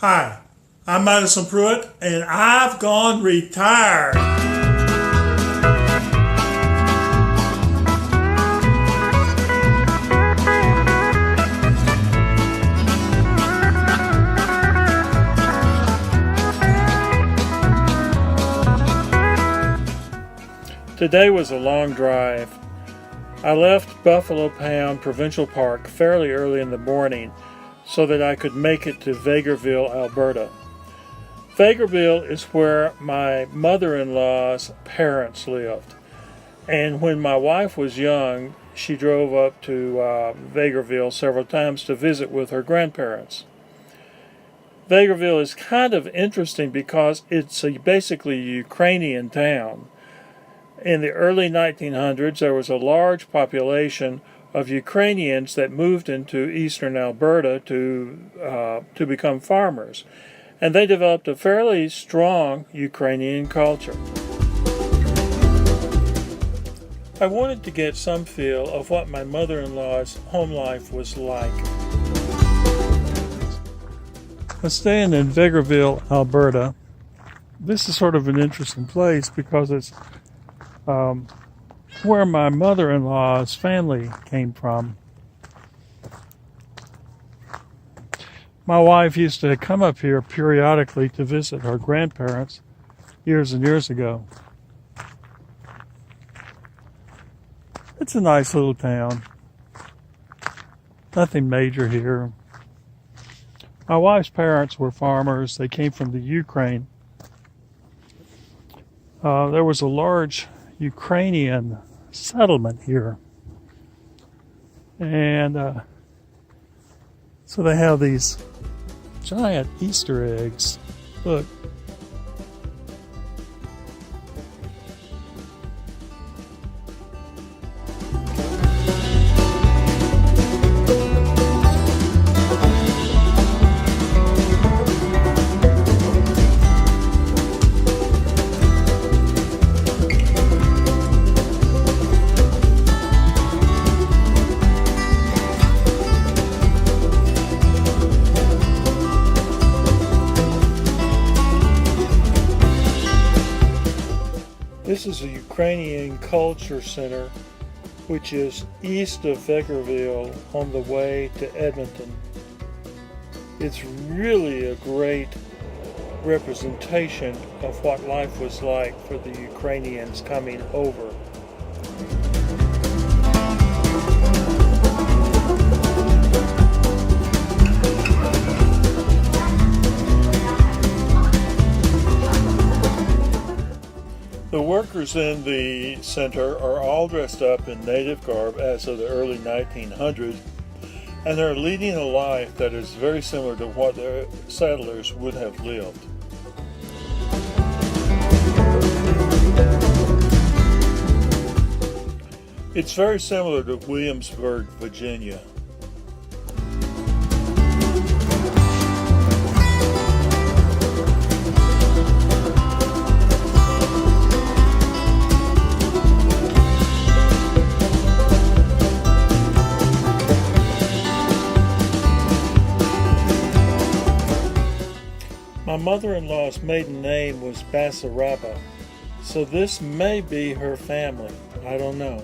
Hi, I'm Madison Pruitt, and I've gone retired. Today was a long drive. I left Buffalo Pound Provincial Park fairly early in the morning so that I could make it to Vegreville, Alberta. Vegreville is where my mother-in-law's parents lived. And when my wife was young, she drove up to Vegreville several times to visit with her grandparents. Vegreville is kind of interesting because it's basically a Ukrainian town. In the early 1900s, there was a large population of Ukrainians that moved into eastern Alberta to become farmers, and they developed a fairly strong Ukrainian culture. I wanted to get some feel of what my mother-in-law's home life was like. I'm staying in Vegreville, Alberta. This is sort of an interesting place because it's where my mother-in-law's family came from. My wife used to come up here periodically to visit her grandparents years and years ago. It's a nice little town. Nothing major here. My wife's parents were farmers. They came from the Ukraine. There was a large Ukrainian settlement here, and so they have these giant Easter eggs. Look, this is a Ukrainian Culture Center, which is east of Vegreville on the way to Edmonton. It's really a great representation of what life was like for the Ukrainians coming over. The workers in the center are all dressed up in native garb as of the early 1900s, and they're leading a life that is very similar to what the settlers would have lived. It's very similar to Williamsburg, Virginia. My mother-in-law's maiden name was Basaraba, so this may be her family. I don't know.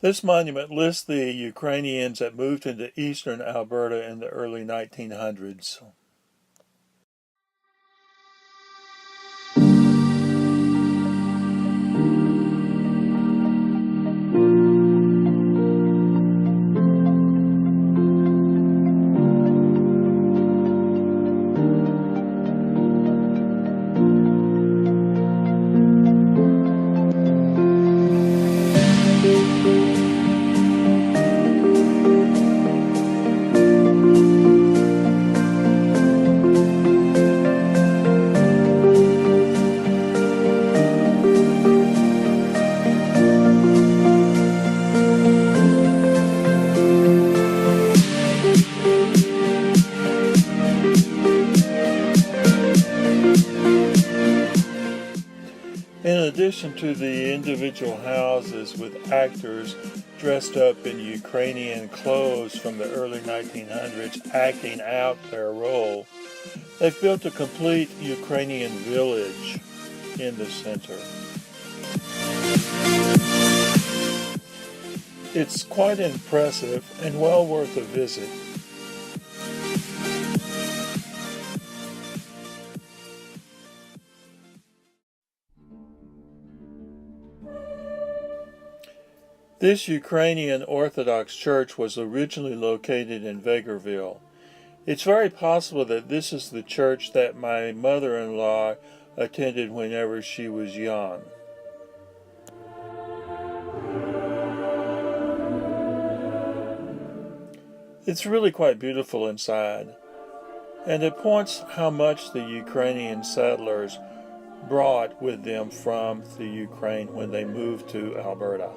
This monument lists the Ukrainians that moved into eastern Alberta in the early 1900s. addition to the individual houses with actors dressed up in Ukrainian clothes from the early 1900s acting out their role, they've built a complete Ukrainian village in the center. It's quite impressive and well worth a visit. This Ukrainian Orthodox church was originally located in Vegreville. It's very possible that this is the church that my mother-in-law attended whenever she was young. It's really quite beautiful inside, and it points how much the Ukrainian settlers brought with them from the Ukraine when they moved to Alberta.